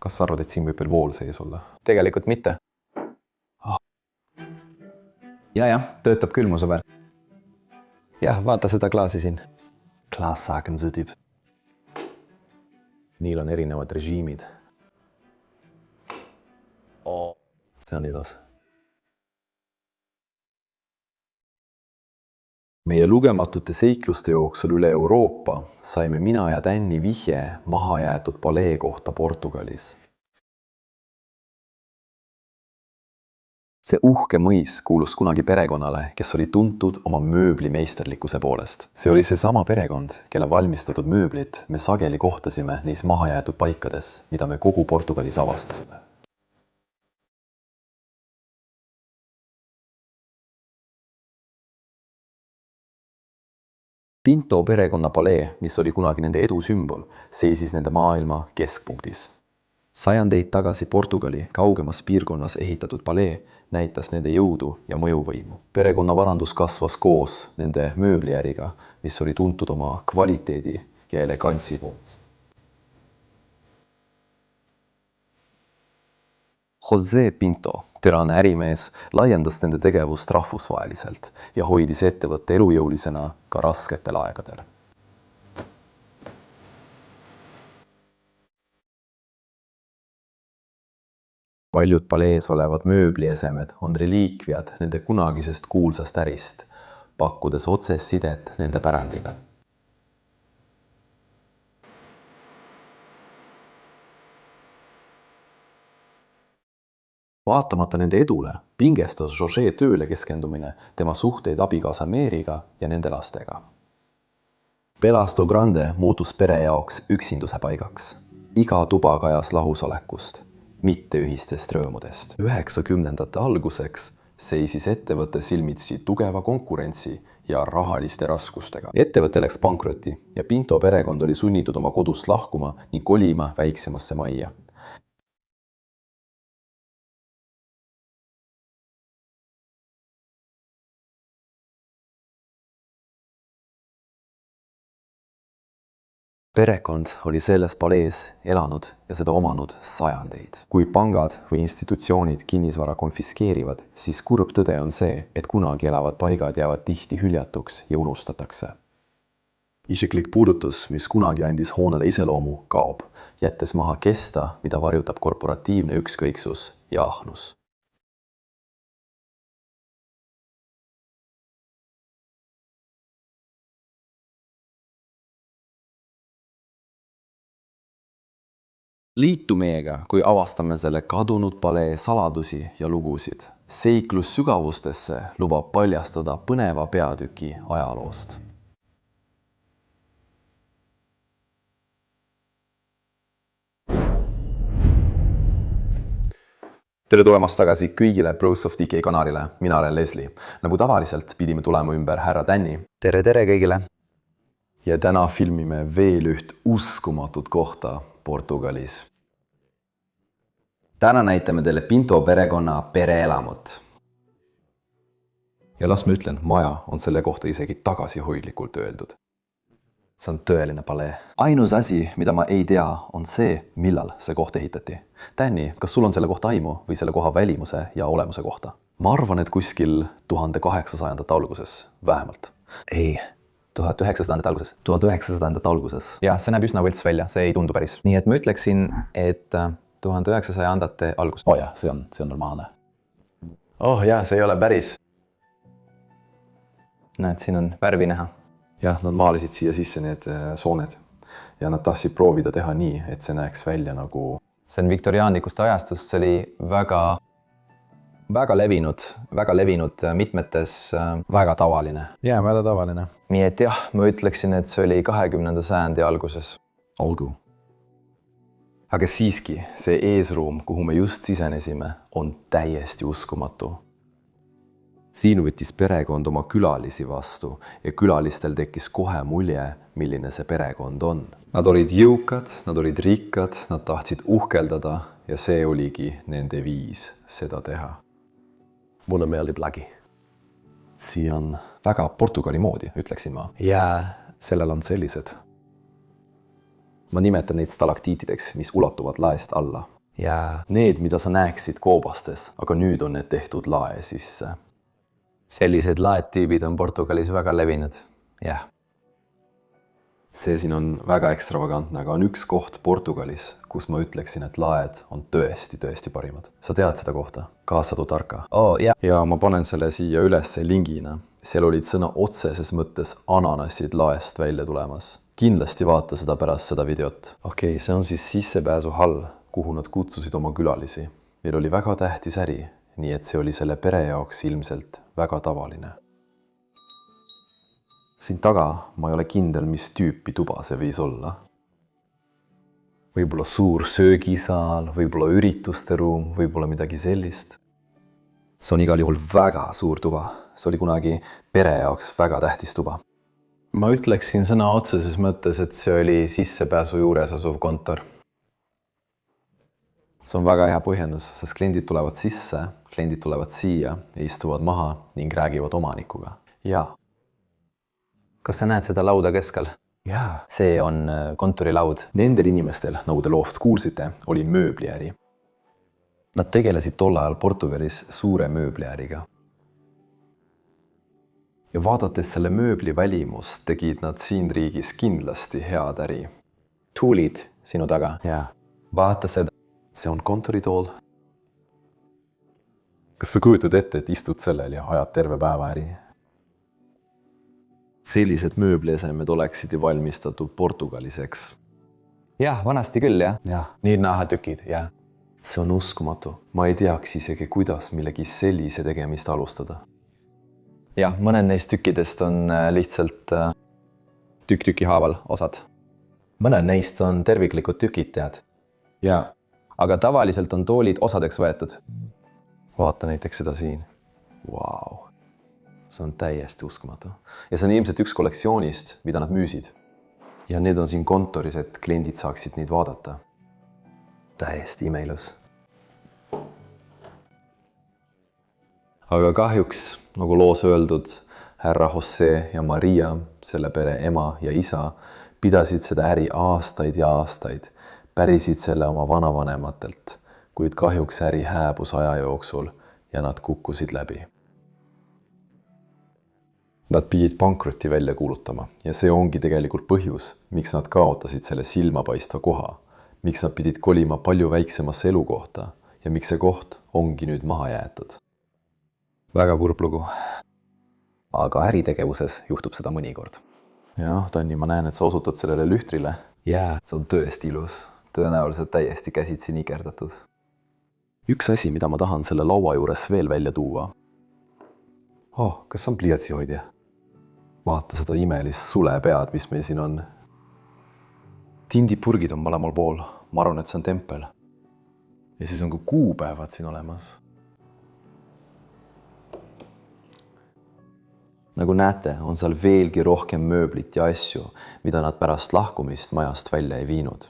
Kas sa arvad, et siin võib veel vool sees olla? Tegelikult mitte. Ja, töötab küll, mu sõber. Jah, vaata seda klaasi siin. Klaassaken see tüüp. Niil on erinevad režiimid. See on ilus. Meie lugematute seikluste jooksul üle Euroopa saime mina ja Tänni vihje mahajäetud palee kohta Portugalis. See uhke mõis kuulus kunagi perekonnale, kes oli tuntud oma mööblimeisterlikkuse poolest. See oli see sama perekond, kelle valmistatud mööblit me sageli kohtasime neis mahajäetud paikades, mida me kogu Portugalis avastasime. Pinto perekonna palee, mis oli kunagi nende edu sümbol, seisis nende maailma keskpunktis. Sajandeid tagasi Portugali kaugemas piirkonnas ehitatud palee näitas nende jõudu ja mõjuvõimu. Perekonna varandus kasvas koos nende mööbliäriga, mis oli tuntud oma kvaliteedi ja elegantsi poolest. Jose Pinto, terane ärimees, laiendas nende tegevust rahvusvaheliselt ja hoidis ettevõtte elujõulisena ka rasketel aegadel. Paljud palees olevad mööbliesemed on reliikviad nende kunagisest kuulsast ärist, pakkudes otsest sidet nende pärandiga. Vaatamata nende edule pingestas Jose tööle keskendumine tema suhteid abikaasa Meeriga ja nende lastega. Pelasто Grande muutus pere jaoks üksinduse paigaks. Iga tuba kajas lahusolekust, mitte ühistest rõõmudest. 90ndate alguseks seisis ettevõtte silmitsi tugeva konkurentsi ja rahaliste raskustega. Ettevõte läks pankrotti ja Pinto perekond oli sunnitud oma kodust lahkuma ning kolima väiksemasse majja. Perekond oli selles palees elanud ja seda omanud sajandeid. Kui pangad või institutsioonid kinnisvara konfiskeerivad, siis kurb tõde on see, et kunagi elavad paigad jäävad tihti hüljatuks ja unustatakse. Isiklik puudutus, mis kunagi andis hoonele iseloomu, kaob, jättes maha kesta, mida varjutab korporatiivne ükskõiksus ja ahnus. Liitu meiega, kui avastame selle kadunud palee saladusi ja lugusid. Seiklus sügavustesse lubab paljastada põneva peatüki ajaloost. Tere tulemast tagasi kõigile Bros of DK kanalile. Mina olen Leslie. Nagu tavaliselt pidime tulema ümber härra Tänni. Tere kõigile! Ja täna filmime veel üht uskumatut kohta Portugalis. Täna näitame teile Pinto perekonna pereelamut. Ja las ma ütlen, maja on selle kohta isegi tagasihoidlikult öeldud. See on tõeline palee. Ainus asi, mida ma ei tea, on see, millal see koht ehitati. Tänni, kas sul on selle kohta aimu või selle koha välimuse ja olemuse kohta? Ma arvan, et kuskil 1800 alguses, vähemalt. Ei, 1900 alguses. 1900 alguses. Ja, see näeb üsna võlts välja, see ei tundu päris. Nii et ma ütleksin, et 1900 algus. Jah, see on normaalne. Jah, see ei ole päris. Näed, siin on värvi näha. Jah, nad maalisid siia sisse need sooned ja nad tahtsid proovida teha nii, et see näeks välja nagu... See on viktoriaanlikust ajastust, see oli väga levinud mitmetes... Väga tavaline. Jaa, väga tavaline. Nii et jah, ma ütleksin, et see oli 20. sajandi alguses. Olgu. Aga siiski, see eesruum, kuhu me just sisenesime, on täiesti uskumatu. Siin võttis perekond oma külalisi vastu ja külalistel tekkis kohe mulje, milline see perekond on. Nad olid jõukad, nad olid rikkad, nad tahtsid uhkeldada ja see oligi nende viis seda teha. Mulle meeldib lagi. Siin on väga Portugali moodi, ütleksin ma. Jaa. Sellel on sellised. Ma nimetan neid stalaktiitideks, mis ulatuvad laest alla. ja Need, mida sa näeksid koobastes, aga nüüd on need tehtud lae sisse. sellised laedtüübid on Portugalis väga levinud. Jah. See siin on väga ekstravagantne, aga on üks koht Portugalis, kus ma ütleksin, et laed on tõesti parimad. Sa tead seda kohta? Casa do Tarka. Jah. Ja ma panen selle siia üles lingina. Seal olid sõna otseses mõttes ananassid laest välja tulemas. Kindlasti vaata seda pärast seda videot. Okei, see on siis sissepääsuhall, kuhu nad kutsusid oma külalisi. Meil oli väga tähtis äri, nii et see oli selle pere jaoks ilmselt väga tavaline. Siin taga ma ei ole kindel, mis tüüpi tuba see võis olla. Võib-olla suur söögisaal, võib-olla ürituste ruum, võib-olla midagi sellist. See on igal juhul väga suur tuba. See oli kunagi pere jaoks väga tähtis tuba. Ma ütleksin sõna otseses mõttes, et see oli sissepääsu juures asuv kontor. See on väga hea põhjendus, sest kliendid tulevad sisse, kliendid tulevad siia ja istuvad maha ning räägivad omanikuga. Jaa. Kas sa näed seda lauda keskel? Jaa. See on kontorilaud. Nendel inimestel, nagu te loost kuulsite, oli mööbliäri. Nad tegelesid tol ajal Portugalis suure mööbliäriga. Ja vaadates selle mööbli välimust, tegid nad siin riigis kindlasti head äri. Tuulid sinu taga. Jaa. Vaata seda. See on kontoritool. Kas sa kujutad ette, et istud sellel ja ajad terve päeva äri? Sellised mööbliesemed oleksid ju valmistatud portugaliseks. Jah, vanasti küll, jah. Jah. Need nahatükid, jah. See on uskumatu. Ma ei teaks isegi, kuidas millegi sellise tegemist alustada. Jah, mõned neist tükkidest on lihtsalt tükk-tüki haaval osad. Mõned neist on terviklikud tükid, tead. Jaa. Aga tavaliselt on toolid osadeks võetud. Vaata näiteks seda siin. Vau. See on täiesti uskumatu. Ja see on ilmselt üks kollektsioonist, mida nad müüsid. Ja need on siin kontoris, et kliendid saaksid neid vaadata. Täiesti imeilus. Aga kahjuks, nagu loos öeldud, härra Jose ja Maria, selle pere ema ja isa, pidasid seda äri aastaid ja aastaid. Pärisid selle oma vanavanematelt, kuid kahjuks äri hääbus aja jooksul ja nad kukkusid läbi. Nad pidid pankrotti välja kuulutama ja see ongi tegelikult põhjus, miks nad kaotasid selle silmapaistva koha, miks nad pidid kolima palju väiksemasse elukohta ja miks see koht ongi nüüd maha jäetud. Väga kurb lugu. Aga äritegevuses juhtub seda mõnikord. Jah, Tanni, ma näen, et sa osutad sellele lühtrile. Jaa. See on tõesti ilus. Tõenäoliselt täiesti käsitsi nikerdatud. Üks asi, mida ma tahan selle laua juures veel välja tuua. Kas on pliiatsihoidja? Vaata seda imelist sulepead, mis meil siin on. Tindipurgid on mõlemal pool. Ma arvan, et see on tempel. Ja siis on ka kuupäevad siin olemas. Nagu näete, on seal veelgi rohkem mööblit ja asju, mida nad pärast lahkumist majast välja ei viinud.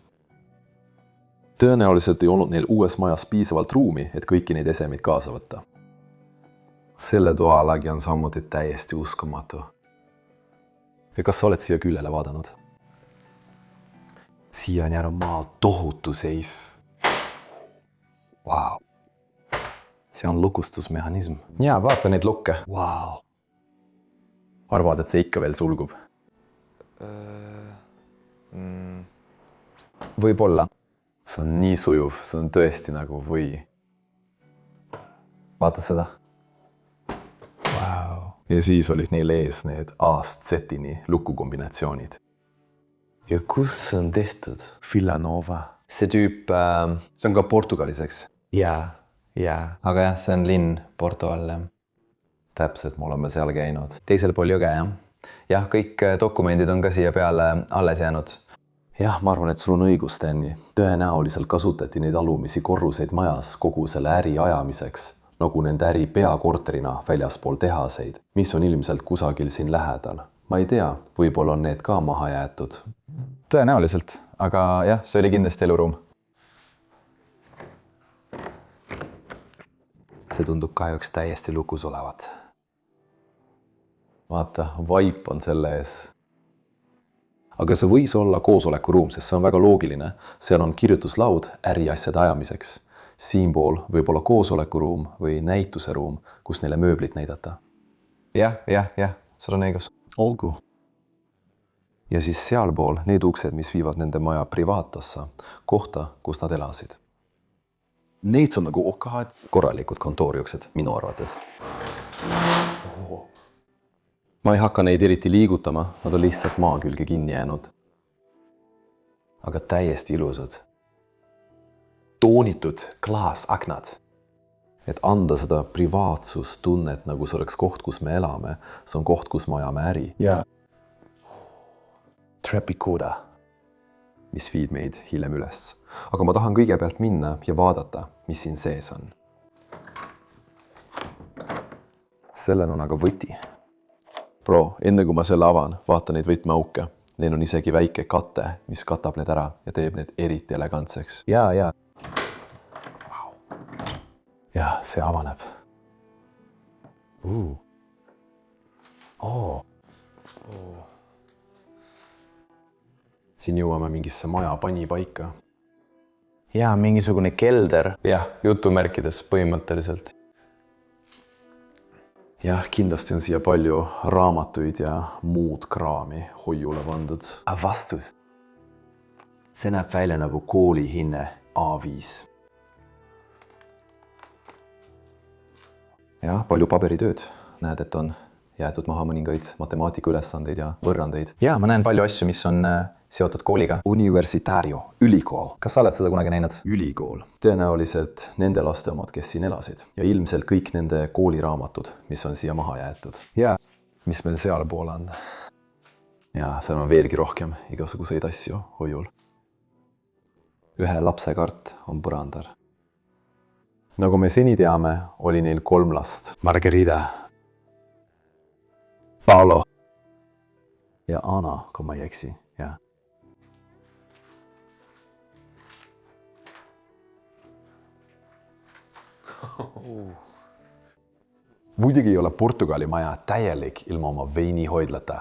Tõenäoliselt ei olnud neil uues majas piisavalt ruumi, et kõiki neid esemeid kaasa võtta. Selle toalagi on samuti täiesti uskumatu. Ja kas sa oled siia küljele vaadanud? Siia on jäänud maa tohutu seif. Vau. See on lukustusmehhanism. Jaa, vaata neid lukke. Vau. Arvad, et see ikka veel sulgub? Võib-olla. See on nii sujuv, see on tõesti nagu või. Vaata seda. Wow. Ja siis olid neil ees need A-st Z-ini lukukombinatsioonid. Ja kus see on tehtud? Villanova. See tüüp... See on ka Portugalis, eks? Jaa. Aga jah, see on linn Porto all. Täpselt, me oleme seal käinud. Teisel pool jõge, jah. Jah, kõik dokumendid on ka siia peale alles jäänud. Jah, ma arvan, et sul on õigus, Stanley. Tõenäoliselt kasutati neid alumisi korruseid majas kogu selle äri ajamiseks, nagu nende äri peakorterina väljaspool tehaseid, mis on ilmselt kusagil siin lähedal. Ma ei tea, võib-olla on need ka maha jäetud. Tõenäoliselt, aga jah, see oli kindlasti eluruum. See tundub kahjuks täiesti lukus olevat. Vaata, vaip on selle ees. aga see võis olla koosolekuruum, sest see on väga loogiline. Seal on kirjutuslaud äriasjade ajamiseks. Siinpool võib olla koosolekuruum või näituseruum, kus neile mööblit näidata. jah, sul on õigus. Olgu. Ja siis sealpool need uksed, mis viivad nende maja privaatassa, kohta, kus nad elasid. Need on nagu korralikud kontooriuksed minu arvates. Ma ei hakka neid eriti liigutama, nad on lihtsalt maa külge kinni jäänud. Aga täiesti ilusad. Toonitud klaasaknad. Et anda seda privaatsustunnet, nagu see oleks koht, kus me elame. See on koht, kus me ajame äri. Ja. Trepikoda, mis viid meid hiljem üles. Aga ma tahan kõigepealt minna ja vaadata, mis siin sees on. Sellel on aga võti. Bro, enne kui ma selle avan, vaata neid võtmeauke. Neil on isegi väike kate, mis katab need ära ja teeb need eriti elegantseks. Ja. Wow. Ja see avaneb. Siin jõuame mingisse maja pani paika. Ja mingisugune kelder. Jah, jutumärkides põhimõtteliselt. Jah, kindlasti on siia palju raamatuid ja muud kraami hoiule pandud. Vastus. See näeb välja nagu kooli hinne A5. Jah, palju paberitööd. Näed, et on jäetud maha mõningaid matemaatika ülesandeid ja võrrandeid. Ja, ma näen palju asju, mis on seotud kooliga. Universitario, ülikool. Kas sa oled seda kunagi näinud? Ülikool. Tõenäoliselt nende laste omad, kes siin elasid. Ja ilmselt kõik nende kooliraamatud, mis on siia maha jäetud. Ja. Mis meil sealpool on. Ja seal on veelgi rohkem igasuguseid asju hoiul. Ühe lapse kart on põrandal. Nagu me seni teame, oli neil 3 last. Margarita. Paolo. Ja Anna, kui ma ei eksi. Ja. Muidugi ei ole Portugali maja täielik ilma oma veinihoidlata.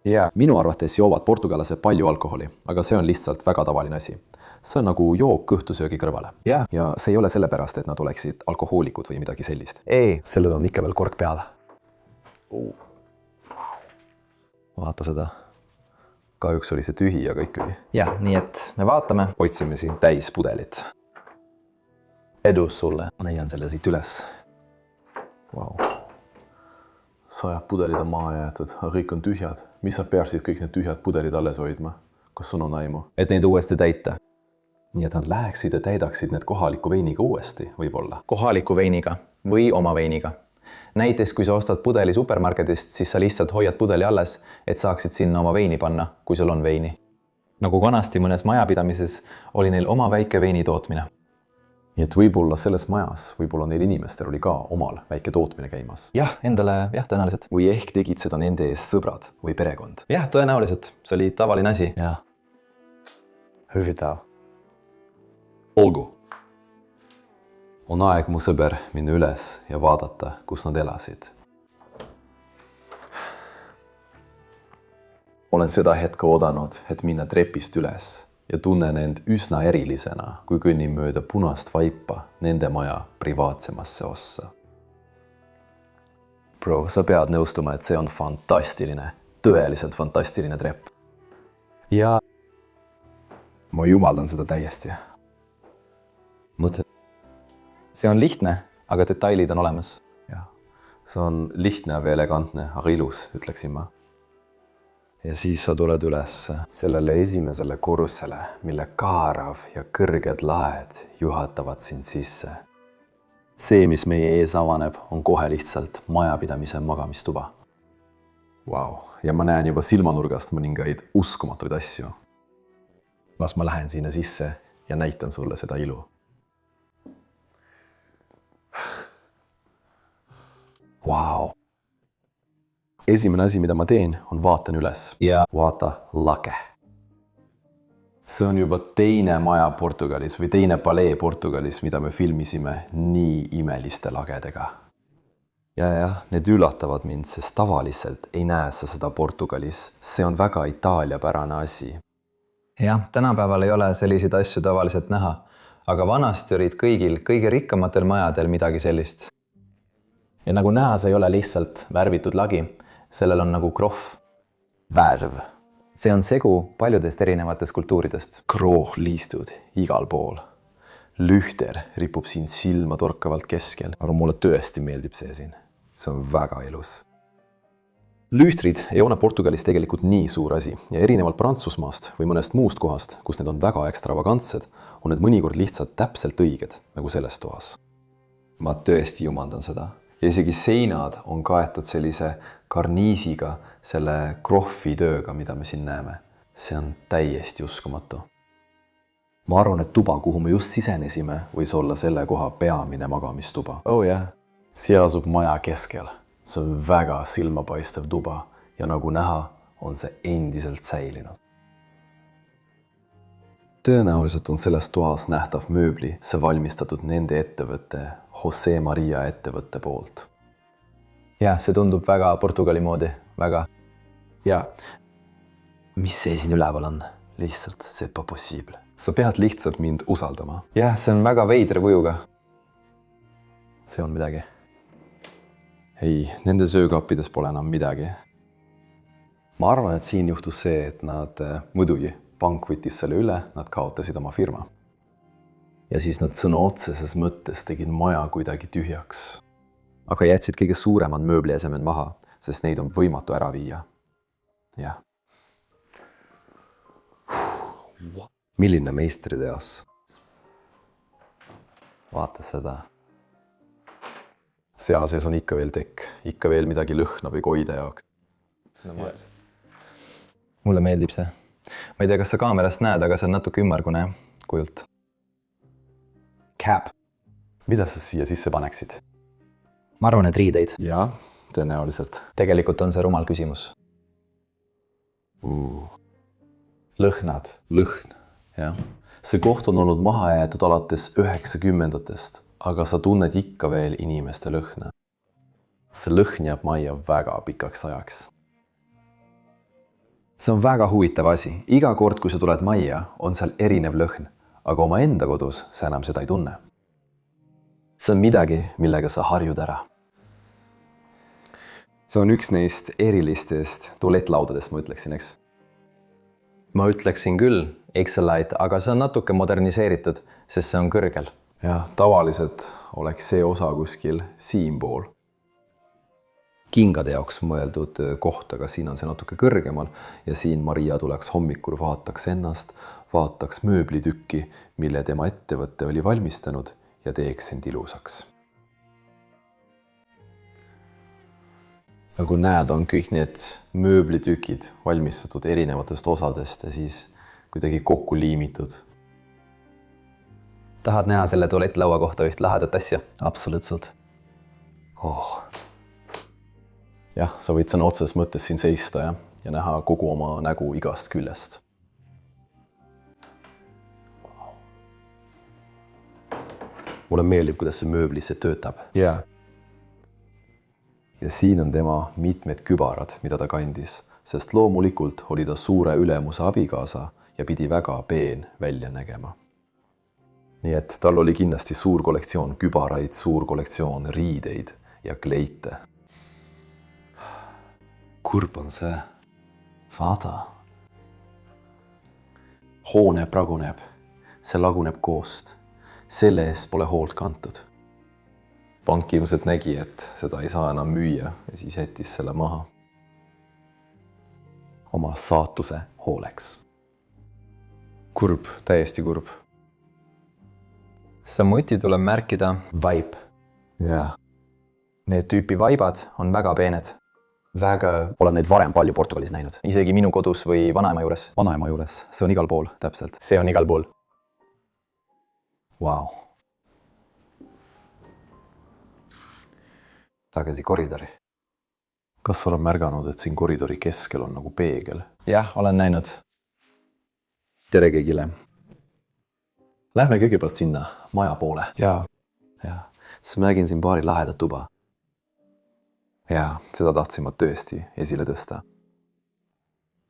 Ja. Minu arvates joovad portugalased palju alkoholi, aga see on lihtsalt väga tavaline asi. See on nagu jook kõhtusöögi kõrvale. Ja. Ja see ei ole sellepärast, et nad oleksid alkohoolikud või midagi sellist. Ei. Sellel on ikka veel kork peal. Vaata seda. Kahjuks oli see tühi ja kõik oli. Ja, nii et me vaatame. Otsime siin täis pudelit. Edus sulle. Ma leian selle siit üles. Wow. 100 pudelid on maha jäetud, aga kõik on tühjad. Mis sa peaksid kõik need tühjad pudelid alles hoidma? Kas sul on aimu? Et neid uuesti täita. Nii et nad läheksid ja täidaksid need kohaliku veiniga uuesti, võib-olla. Kohaliku veiniga või oma veiniga. Näiteks, kui sa ostad pudeli supermarketist, siis sa lihtsalt hoiad pudeli alles, et saaksid sinna oma veini panna, kui sul on veini. Nagu vanasti mõnes majapidamises oli neil oma väike veini tootmine. Nii et võib-olla selles majas, võib-olla neil inimestel oli ka omal väike tootmine käimas. Jah, endale, tõenäoliselt. Või ehk tegid seda nende eest sõbrad või perekond. Jah, tõenäoliselt. See oli tavaline asi. Jah. Huvitav. Olgu. On aeg, mu sõber, minna üles ja vaadata, kus nad elasid. Olen seda hetke oodanud, et minna trepist üles ja tunnen end üsna erilisena, kui kõnnin mööda punast vaipa nende maja privaatsemasse ossa. Bro, sa pead nõustuma, et see on fantastiline, tõeliselt fantastiline trepp. Ja ma jumaldan seda täiesti. Mõtled. See on lihtne, aga detailid on olemas. Jah, see on lihtne ja elegantne, aga ilus, ütleksin ma. Ja siis sa tuled üles sellele esimesele korrusele, mille kaarav ja kõrged laed juhatavad sind sisse. See, mis meie ees avaneb, on kohe lihtsalt majapidamise magamistuba. Wow. Ja ma näen juba silmanurgast mõningaid uskumatuid asju. Las ma lähen sinna sisse ja näitan sulle seda ilu. Wow. Esimene asi, mida ma teen, on vaatan üles. Ja. Vaata lage. See on juba teine maja Portugalis või teine palee Portugalis, mida me filmisime nii imeliste lagedega. ja need üllatavad mind, sest tavaliselt ei näe sa seda Portugalis. See on väga itaaliapärane asi. jah, tänapäeval ei ole selliseid asju tavaliselt näha, aga vanasti olid kõigil kõige rikkamatel majadel midagi sellist. Ja nagu näha, see ei ole lihtsalt värvitud lagi, sellel on nagu krohv. Värv. see on segu paljudest erinevatest kultuuridest. Kroohliistud igal pool. Lühter ripub siin silma torkavalt keskel, aga mulle tõesti meeldib see siin. See on väga ilus. Lühtrid ei ole Portugalis tegelikult nii suur asi ja erinevalt Prantsusmaast või mõnest muust kohast, kus need on väga ekstravagantsed, on need mõnikord lihtsalt täpselt õiged, nagu selles toas. Ma tõesti jumandan seda. Ja isegi seinad on kaetud sellise karniisiga, selle krohvi tööga, mida me siin näeme. See on täiesti uskumatu. Ma arvan, et tuba, kuhu me just sisenesime, võis olla selle koha peamine magamistuba. Oh jah, see asub maja keskel. See on väga silmapaistev tuba ja nagu näha, on see endiselt säilinud. Tõenäoliselt on selles toas nähtav mööbli, see valmistatud nende ettevõtte, Jose Maria ettevõtte poolt. jah, see tundub väga Portugali moodi, väga. Ja mis see siin üleval on? Lihtsalt, c'est pas possible. Sa pead lihtsalt mind usaldama. jah, see on väga veidre kujuga. See on midagi. Ei, nende söökappides pole enam midagi. Ma arvan, et siin juhtus see, et nad muidugi pank võttis selle üle, nad kaotasid oma firma. Ja siis nad sõna otseses mõttes tegid maja kuidagi tühjaks. Aga jätsid kõige suuremad mööbliesemed maha, sest neid on võimatu ära viia. Jah. Milline meistriteos? Vaata seda. Seal sees on ikka veel tekk, ikka veel midagi lõhna või koide jaoks. mulle meeldib see. Ma ei tea, kas sa kaamerast näed, aga see on natuke ümmargune kujult. Cap. Mida sa siia sisse paneksid? Ma arvan, et riideid. Jaa, tõenäoliselt. Tegelikult on see rumal küsimus. Lõhnad. Lõhn, jah. See koht on olnud maha jäetud alates 90-ndatest, aga sa tunned ikka veel inimeste lõhna. See lõhn jääb majja väga pikaks ajaks. See on väga huvitav asi. Iga kord, kui sa tuled majja, on seal erinev lõhn, aga oma enda kodus sa enam seda ei tunne. See on midagi, millega sa harjud ära. See on üks neist erilistest tualettlaudadest, ma ütleksin, eks? Ma ütleksin küll, Excellite, aga see on natuke moderniseeritud, sest see on kõrgel. Jah, tavaliselt oleks see osa kuskil siinpool. Kingade jaoks mõeldud koht, aga siin on see natuke kõrgemal ja siin Maria tuleks hommikul, vaataks ennast, vaataks mööblitükki, mille tema ettevõtte oli valmistanud ja teeks end ilusaks. Nagu näed, on kõik need mööblitükid valmistatud erinevatest osadest ja siis kuidagi kokku liimitud. Tahad näha selle tualettlaua kohta üht lahedat asja? Absoluutselt. Jah, sa võid sõna otseses mõttes siin seista ja näha kogu oma nägu igast küljest. Mulle meeldib, kuidas see mööblis see töötab. Jaa. Ja siin on tema mitmed kübarad, mida ta kandis, sest loomulikult oli ta suure ülemuse abigaasa ja pidi väga peen välja nägema. Nii et tal oli kindlasti suur kollektsioon kübaraid, suur kollektsioon riideid ja kleite. Kurb on see. Vaata. Hoone praguneb. See laguneb koost. Selle eest pole hoolt kantud. Pank ilmselt nägi, et seda ei saa enam müüa ja siis jättis selle maha. Oma saatuse hooleks. Kurb, täiesti kurb. Samuti tuleb märkida Vaip. Jaa. Need tüüpi vaibad on väga peened. Väga. Olen neid varem palju Portugalis näinud. Isegi minu kodus või vanaema juures. Vanaema juures. See on igal pool, täpselt. See on igal pool. Wow. Tagasi koridori. Kas sa oled märganud, et siin koridori keskel on nagu peegel? Jah, olen näinud. Tere kõigile. Lähme kõigepealt sinna maja poole. Jaa. Siis ma nägin siin paari lahedat tuba. jaa, seda tahtsin ma tõesti esile tõsta.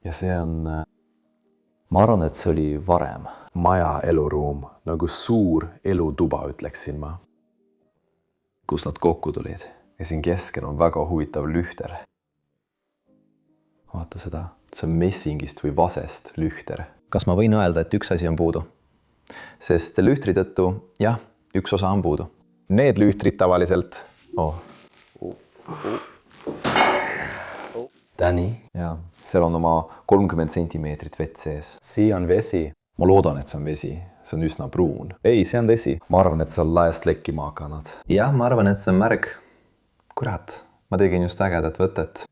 Ja see on, ma arvan, et see oli varem. Maja eluruum, nagu suur elutuba, ütleksin ma. Kus nad kokku tulid. Ja siin keskel on väga huvitav lühter. Vaata seda, see on messingist või vasest lühter. Kas ma võin öelda, et üks asi on puudu? Sest lühtri tõttu, jah, üks osa on puudu. Need lühtrid tavaliselt. Danny? Jaa. Seal on oma 30 sentimeetrit vett sees. Siia on vesi. Ma loodan, et see on vesi. See on üsna pruun. Ei, see on vesi. Ma arvan, et see on laest lekkima hakanud. Jah, ma arvan, et see on märg. Kurat, ma tegin just ägedat võtet.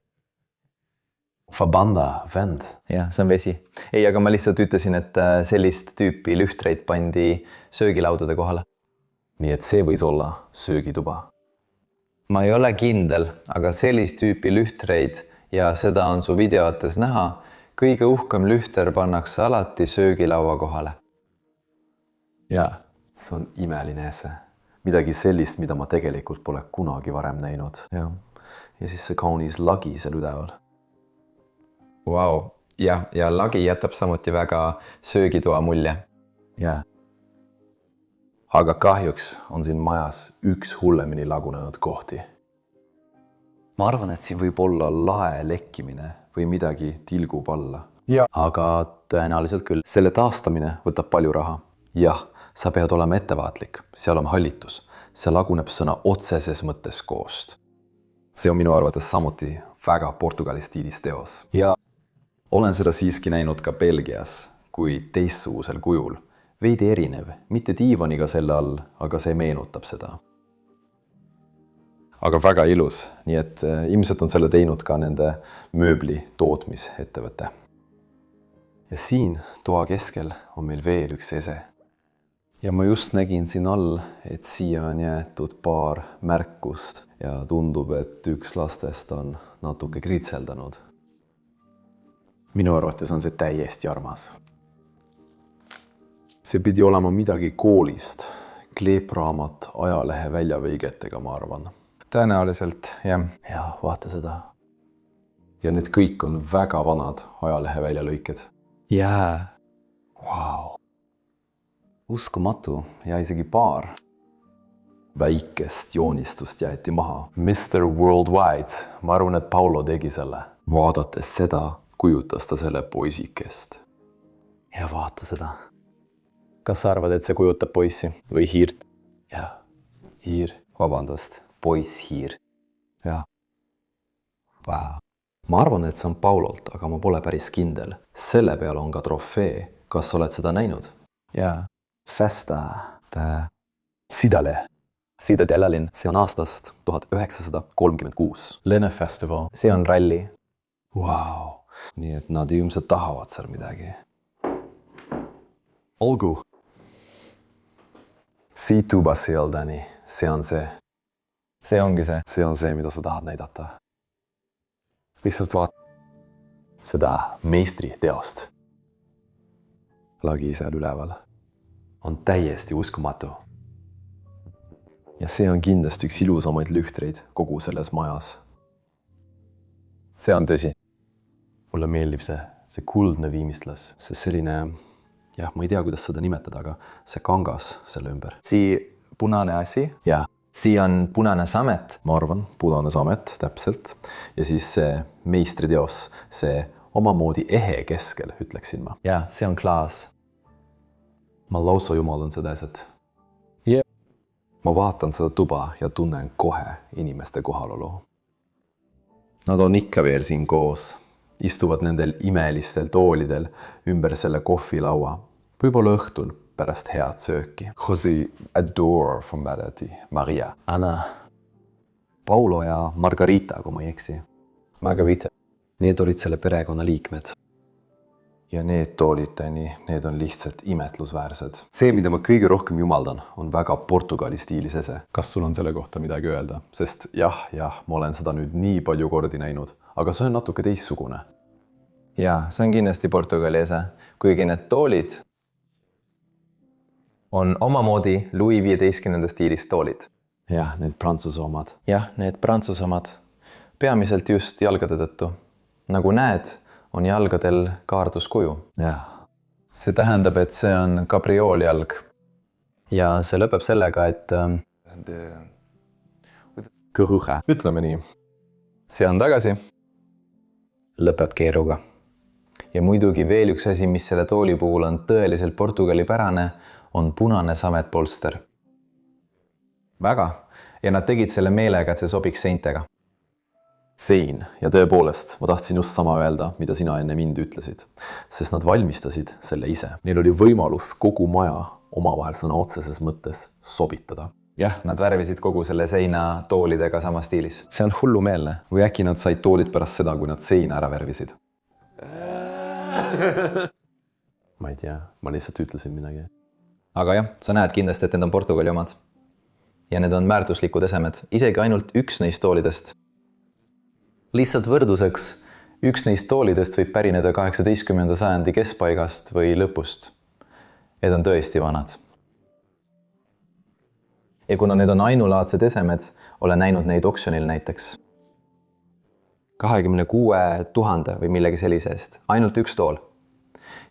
Fabanda, vend. Jah, see on vesi. Ei, aga ma lihtsalt ütlesin, et sellist tüüpi lühtreid pandi söögilaudade kohale. Nii et see võis olla söögituba. Ma ei ole kindel, aga sellist tüüpi lühtreid ja seda on su videotes näha, kõige uhkem lühter pannakse alati söögilaua kohale. Jaa, see on imeline ese. Midagi sellist, mida ma tegelikult pole kunagi varem näinud. Ja siis see kaunis lagi seal üleval. Wow. Ja lagi jätab samuti väga söögitoa mulje. Jaa. Aga kahjuks on siin majas üks hullemini lagunenud kohti. Ma arvan, et siin võib olla lae lekkimine või midagi tilgub alla. Aga tõenäoliselt küll. Selle taastamine võtab palju raha. Jah, sa pead olema ettevaatlik. Seal on hallitus. See laguneb sõna otseses mõttes koost. See on minu arvates samuti väga Portugali stiilis teos. Ja olen seda siiski näinud ka Belgias, kui teistsugusel kujul. Veidi erinev, mitte diivaniga selle all, aga see meenutab seda. Aga väga ilus, nii et ilmselt on selle teinud ka nende mööbli tootmisettevõte. Ja siin toa keskel on meil veel üks ese. Ja ma just nägin siin all, et siia on jäetud paar märkust ja tundub, et üks lastest on natuke kritseldanud. Minu arvates on see täiesti armas. See pidi olema midagi koolist, kleepraamat ajalehe väljavõigetega, ma arvan. Tõenäoliselt, jah. Ja vaata seda. Ja need kõik on väga vanad ajalehe väljalõiked. Jaa. Wow. Uskumatu ja isegi paar. Väikest joonistust jäeti maha. Mr. Worldwide, ma arvan, et Paulo tegi selle. Vaadates seda, kujutas ta selle poisikest. Ja vaata seda. kas sa arvad, et see kujutab poissi või hiirt? Jah, hiir. Vabandust, poisshiir. Jah. Wow. Ma arvan, et see on Paulolt, aga ma pole päris kindel. Selle peal on ka trofee. Kas oled seda näinud? Jaa. Festa. Sidale. Sida Telalin. See on aastast 1936. Lenne Festival. See on ralli. Wow. Nii et nad ilmselt tahavad seal midagi. Olgu. Siituba seal, Danny. See on see. See ongi see. See on see, mida sa tahad näidata. Lihtsalt vaat seda meistri teost. Lagi seal üleval. On täiesti uskumatu. Ja see on kindlasti üks ilusamaid lühtreid kogu selles majas. See on tõsi. Mulle meeldib see kuldne viimistlas. See selline, jah, ma ei tea, kuidas seda nimetada, aga see kangas selle ümber. Sii punane asi. Ja. Sii on punane samet. Ma arvan, punane samet, täpselt. Ja siis see meistriteos, see omamoodi ehe keskel, ütleksin ma. Ja, see on klaas. Ma lausa jumalan seda eset. Yeah. Ma vaatan seda tuba ja tunnen kohe inimeste kohalolu. Nad on ikka veel siin koos. Istuvad nendel imelistel toolidel ümber selle kohvilaua. Võib-olla õhtul pärast head sööki. Jose adore formality. Maria. Anna. Paulo ja Margarita, kui ma ei eksi. Margarita. Need olid selle perekonna liikmed. Ja need toolid, need on lihtsalt imetlusväärsed. See, mida ma kõige rohkem jumaldan, on väga Portugali stiilis ese. Kas sul on selle kohta midagi öelda? Sest jah, ma olen seda nüüd nii palju kordi näinud, aga see on natuke teistsugune. Jaa, see on kindlasti Portugali ese. Kuigi need toolid on omamoodi Louis XV stiilis toolid. Jah, need Prantsuse omad. Jah, need Prantsuse omad. peamiselt just jalgade tõttu. Nagu näed, on jalgadel kaarduskuju. See tähendab, et see on kabriooljalg. Ja see lõpeb sellega, et Ütleme nii. see on tagasi. lõpeb keeruga. Ja muidugi veel üks asi, mis selle tooli puhul on tõeliselt Portugali pärane, on punane sametpolster. Väga. Ja nad tegid selle meelega, et see sobiks seintega. Sein, ja tõepoolest, ma tahtsin just sama öelda, mida sina enne mind ütlesid, sest nad valmistasid selle ise. Neil oli võimalus kogu maja omavahel sõna otseses mõttes sobitada. Jah, nad värvisid kogu selle seina toolidega sama stiilis. See on hullumeelne. Või äkki nad said toolid pärast seda, kui nad seina ära värvisid? Ma ei tea, ma lihtsalt ütlesin midagi. Aga jah, sa näed kindlasti, et need on Portugali omad. Ja need on väärtuslikud esemed, isegi ainult üks neist toolidest. Lihtsalt võrduseks, üks neist toolidest võib pärineda 18. sajandi keskpaigast või lõpust. Need on tõesti vanad. Ja kuna need on ainulaadsed esemed, olen näinud neid oksjonil näiteks 26 000 või millegi sellise eest. Ainult üks tool.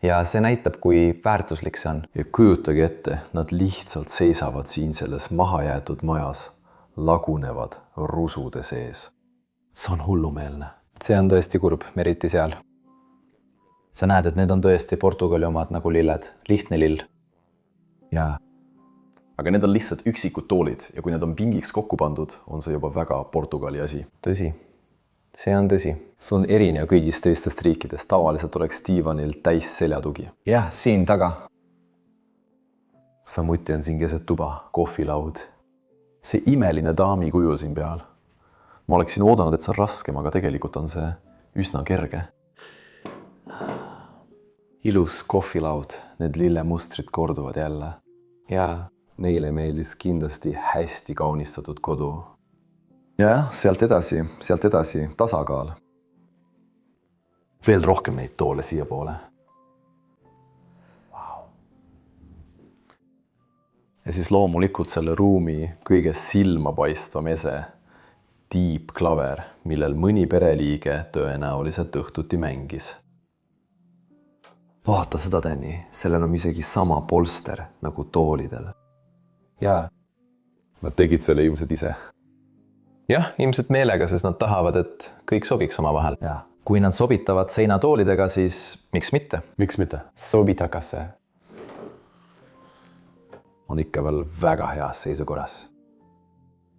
Ja see näitab, kui väärtuslik see on. Ja kujutage ette, nad lihtsalt seisavad siin selles mahajäetud majas, lagunevad rusude sees. See on hullumeelne. See on tõesti kurb, eriti seal. Sa näed, et need on tõesti Portugali omad nagu lilled. Lihtne lill. Jaa. Aga need on lihtsalt üksikud toolid ja kui need on pingiks kokku pandud, on see juba väga Portugali asi. Tõsi. See on tõsi. See on erinev kõigist teistest riikidest. Tavaliselt oleks diivanil täis seljatugi. Jah, siin taga. Samuti on siin keset tuba, kohvilaud. See imeline daami kuju siin peal. Ma oleksin oodanud, et see on raskem, aga tegelikult on see üsna kerge. Ilus kohvilaud, need lillemustrid korduvad jälle. Jaa. Neile meeldis kindlasti hästi kaunistatud kodu. Ja, sealt edasi, tasakaal. Veel rohkem neid toole siia poole. Wow. Ja siis loomulikult selle ruumi kõige silmapaistvam ese, tiibklaver, millel mõni pereliige tõenäoliselt õhtuti mängis. Vaata seda, Tänni, sellel on isegi sama polster nagu toolidel. Jaa. Nad tegid selle ilmselt ise. Jah, ilmselt meelega, sest nad tahavad, et kõik sobiks oma vahel. Ja. Kui nad sobitavad seinatoolidega, siis miks mitte? Miks mitte? Sobitakasse. On ikka veel väga heas seisukorras.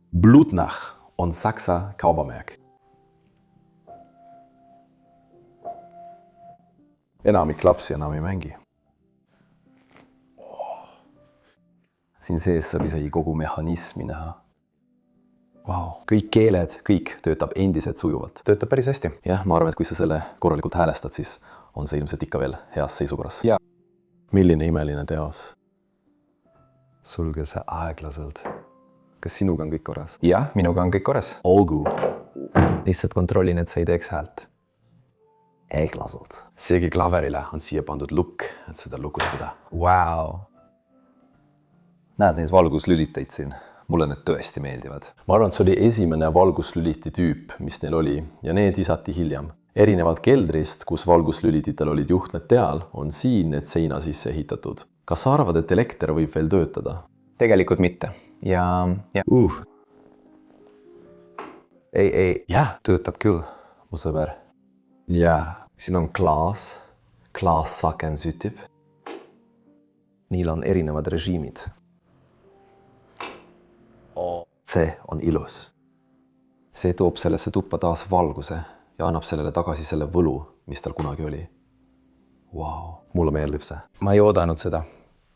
Blutnach on saksa kaubamärk. Enamik lapsi enam ei mängi. Siin sees saab isegi kogu mehhanismi näha. Wow. Kõik keeled, kõik töötab endiselt sujuvalt. Töötab päris hästi. Jah, ma arvan, et kui sa selle korralikult häälestad, siis on see ilmselt ikka veel heas seisukorras. Ja. Milline imeline teos. Sulge see aeglaselt. Kas sinuga on kõik korras? Jah, minuga on kõik korras. Olgu. Lihtsalt kontrollin, et sa ei teeks häält. Aeglaselt. Seegi klaverile on siia pandud lukk, et seda lukustada. Wow. Näed neid valguslüliteid siin? Mulle need tõesti meeldivad. Ma arvan, et see oli esimene valguslüliti tüüp, mis neil oli, ja need isati hiljem. Erinevalt keldrist, kus valguslülititel olid juhtmed teal, on siin need seina sisse ehitatud. Kas sa arvad, et elekter võib veel töötada? Tegelikult mitte. Ja. Ei. Jah. Töötab küll. Mu sõber. Jaa. Siin on klaassaken sütib. Niil on erinevad režiimid. See on ilus. See toob sellesse tuppa taas valguse ja annab sellele tagasi selle võlu, mis tal kunagi oli. Wow. Mulle meeldib see. Ma ei oodanud seda.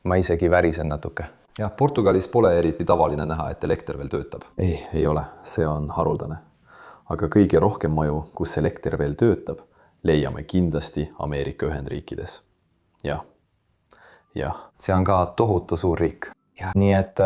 Ma isegi värisen natuke. Ja, Portugalis pole eriti tavaline näha, et elekter veel töötab. Ei ole. See on haruldane. Aga kõige rohkem maju, kus elekter veel töötab, leiame kindlasti Ameerika Ühendriikides. Jah. See on ka tohutu suur riik. Ja. Nii et,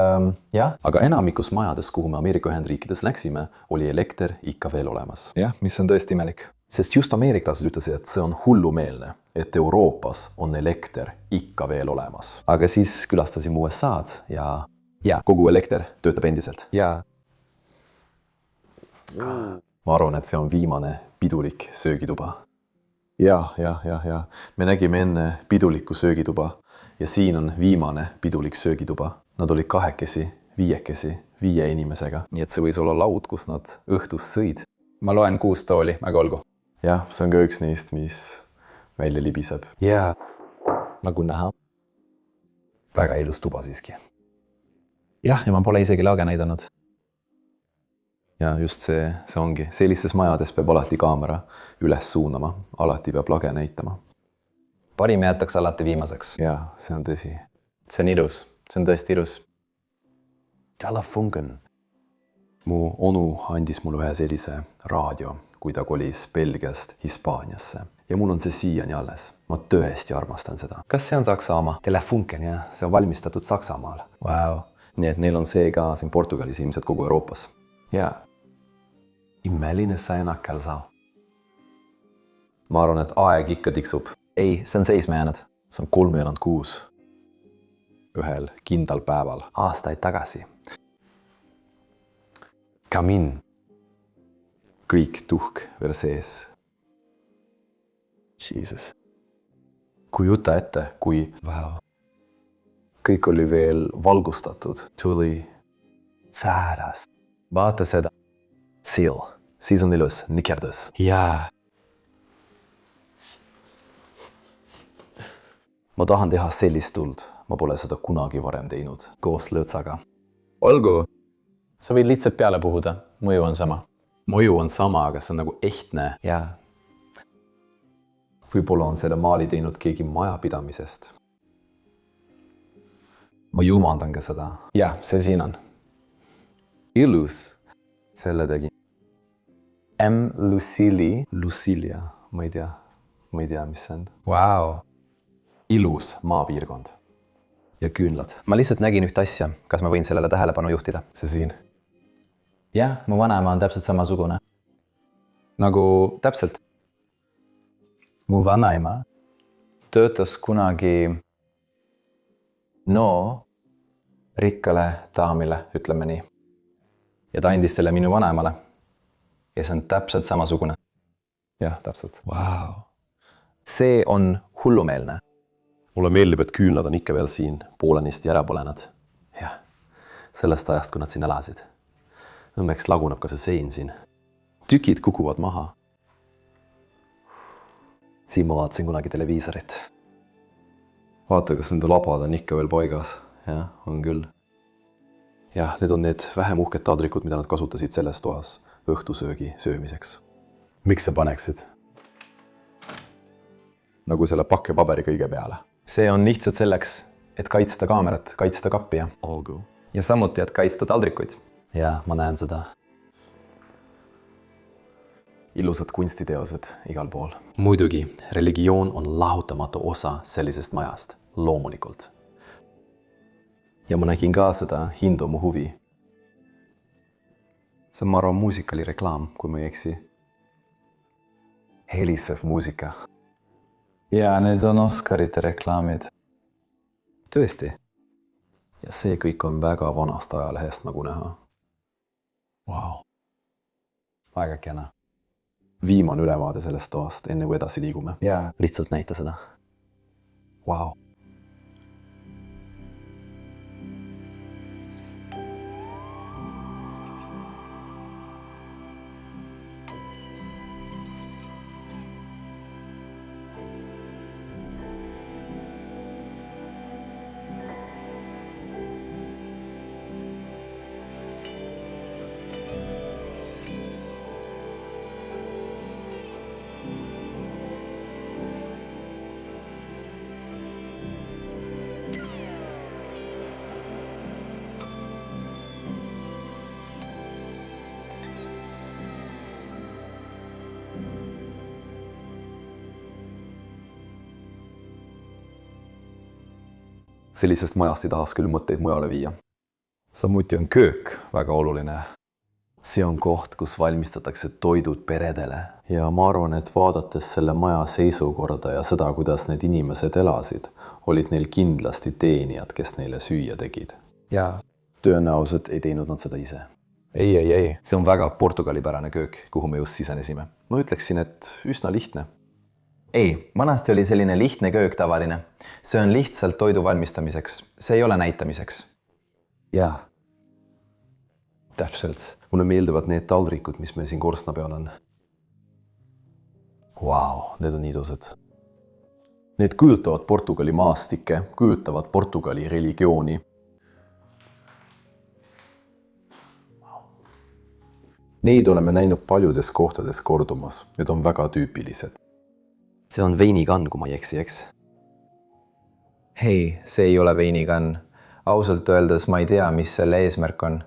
jah. Aga enamikus majades, kuhu me Ameerika Ühendriikides läksime, oli elekter ikka veel olemas. Jah, mis on tõesti imelik. Sest just ameeriklased ütlesid, et see on hullumeelne, et Euroopas on elekter ikka veel olemas. Aga siis külastasime USA-d ja kogu elekter töötab endiselt. Ja. ma arvan, et see on viimane pidulik söögituba. ja. Me nägime enne pidulikku söögituba ja siin on viimane pidulik söögituba. Nad olid 2, 5, 5 inimesega. Nii et see võis olla laud, kus nad õhtus sõid. ma loen 6 tooli, aga olgu. Jah, see on ka üks neist, mis välja libiseb. Jaa, nagu näha. Väga ilus tuba siiski. jah, ja ma pole isegi lage näidanud. Ja just see ongi. Sellistes majades peab alati kaamera üles suunama. Alati peab lage näitama. parim jäetakse alati viimaseks. Ja, see on tõsi. see on ilus, see on tõesti ilus. Telefunken. Mu onu andis mulle ühe sellise raadio, kui ta kolis Belgiast Hispaaniasse. Ja mul on see siiani alles. Ma tõesti armastan seda. Kas see on saksa oma? Telefunken, jah. See on valmistatud Saksamaal. Wow. Nii et neil on see ka siin Portugalis, ilmselt kogu Euroopas. Jaa. Imeline säänakal saa. Ma arvan, et aeg ikka tiksub. ei, see on seisma jäänud. See on 3:06. Ühel kindlal päeval. Aastaid tagasi. Kamin. Kõik tuhk veel sees. Jesus. Kujuta ette, kui Wow. kõik oli veel valgustatud. Tuli. Sääras. Vaata seda. Seal. Siis on ilus. Nikerdus. Jaa. Ma tahan teha sellist tuld. Ma pole seda kunagi varem teinud. Koos lõõtsaga. olgu. sa võid lihtsalt peale puhuda, mõju on sama. Mõju on sama, aga see on nagu ehtne. Jaa. Võib-olla on selle maali teinud keegi majapidamisest. ma jumandan ka seda. jah, see siin on. Ilus. Selle tegi. M. Lucili. Lucilia. Ma ei tea, mis see on. Wow. Ilus maapiirkond. Ja küünlad. ma lihtsalt nägin ühte asja, kas ma võin sellele tähelepanu juhtida? See siin. jah, mu vanaema on täpselt samasugune. nagu täpselt. mu vanaema töötas kunagi rikkale daamile, ütleme nii. ja ta andis selle minu vanaemale. ja see on täpselt samasugune. Jah, täpselt. Wow. see on hullumeelne. Mulle meeldib, et küünlad on ikka veel siin poolenisti ära põlenud. Jah, sellest ajast, kui nad siin elasid. Õnneks laguneb ka see sein siin. Tükid kukuvad maha. Siin ma vaatasin kunagi televiisorit. Vaata, kas nende labad on ikka veel paigas. Jah, on küll. Jah, need on need vähem uhked taldrikud, mida nad kasutasid selles toas õhtusöögi söömiseks. Miks sa paneksid? Nagu selle pakkepaberi kõige peale. see on lihtsalt selleks, et kaitsta kaamerat, kaitsta kappi ja. Olgu. ja samuti, et kaitsta taldrikuid. Jaa, ma näen seda. Ilusad kunstiteosed igal pool. Muidugi, religioon on lahutamatu osa sellisest majast. Loomulikult. Ja ma nägin ka seda hindu mu huvi. See on, ma arvan, muusikalireklaam, kui ma ei eksi. Helisev muusika. ja need on Oscarite reklaamid. Tõesti. Ja see kõik on väga vanast ajalehest, nagu näha. Wow. väga kena. Viimane ülevaade sellest toast, enne kui edasi liigume. ja. Lihtsalt näita seda. Wow. Sellisest majast ei tahaks küll mõtteid mujale viia. Samuti on köök väga oluline. See on koht, kus valmistatakse toidud peredele. Ja ma arvan, et vaadates selle maja seisukorda ja seda, kuidas need inimesed elasid, olid neil kindlasti teenijad, kes neile süüa tegid. ja. Tõenäoliselt ei teinud nad seda ise. ei. see on väga portugalipärane köök, kuhu me just sisenesime. ma ütleksin, et üsna lihtne. ei, vanasti oli selline lihtne köök tavaline. See on lihtsalt toidu valmistamiseks, see ei ole näitamiseks. jaa. täpselt. mulle meeldivad need taldrikud, mis meil siin korstna peal on. Vau, need on ilusad. Need kujutavad Portugali maastikke, kujutavad Portugali religiooni. Neid oleme näinud paljudes kohtades kordumas. Need on väga tüüpilised. See on veinikann, kui ma ei eksi, eks? Hei, see ei ole veinikann. Ausalt öeldes ma ei tea, mis selle eesmärk on.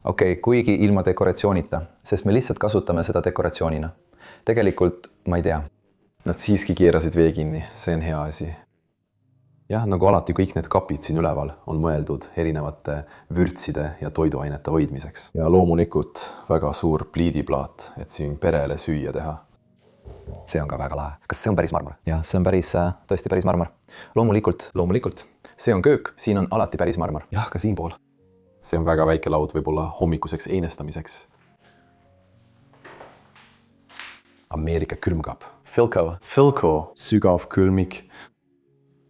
Okei, kuigi ilma dekoratsioonita, sest me lihtsalt kasutame seda dekoratsioonina. Tegelikult ma ei tea. Nad siiski keerasid vee kinni, see on hea asi. Jah, nagu alati kõik need kapid siin üleval on mõeldud erinevate vürtside ja toiduainete hoidmiseks. Ja loomulikult väga suur pliidiplaat, et siin perele süüa teha. See on ka väga lahe. Kas see on päris marmor? Jah, see on tõesti päris marmor. Loomulikult. See on köök, siin on alati päris marmor. Jah, ka siinpool. See on väga väike laud võib-olla hommikuseks einestamiseks. Ameerika külmkapp. Filco. Sügav külmik.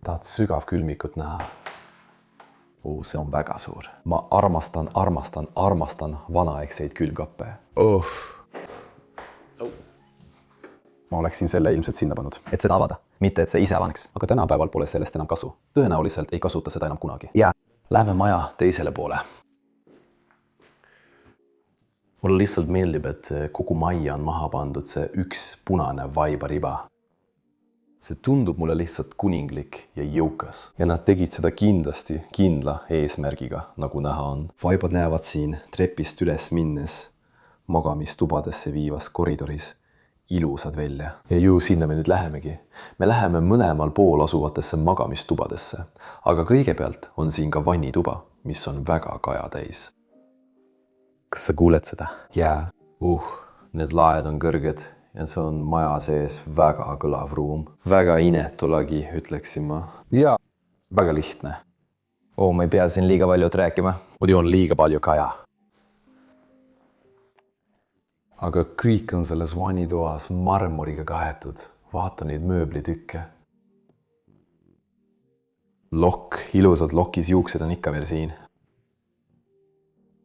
Tahad sügav külmikut näha? See on väga suur. Ma armastan vanaegseid külmkappe. Ma oleksin selle ilmselt sinna pannud. Et seda avada, mitte et see ise avaneks. Aga tänapäeval pole sellest enam kasu. Tõenäoliselt ei kasuta seda enam kunagi. Jaa. Lähme maja teisele poole. Mulle lihtsalt meeldib, et kogu majja on maha pandud see üks punane vaibariba. See tundub mulle lihtsalt kuninglik ja jõukas. Ja nad tegid seda kindlasti kindla eesmärgiga, nagu näha on. Vaibad näevad siin trepist üles minnes magamistubadesse viivas koridoris ilusad välja. Ja ju sinna me nüüd lähemegi. Me läheme mõlemal pool asuvatesse magamistubadesse. Aga kõigepealt on siin ka vannituba, mis on väga kajatäis. Kas sa kuuled seda? Jaa. Need laed on kõrged ja see on maja sees väga kõlav ruum. Väga inetu lagi, ütleksin ma. Ja väga lihtne. Ma ei pea siin liiga paljut rääkima. Muidu on liiga palju kaja. Aga kõik on selles vannitoas marmoriga kaetud. Vaata neid mööblitükke. Lokk, ilusad lokis juuksed on ikka veel siin.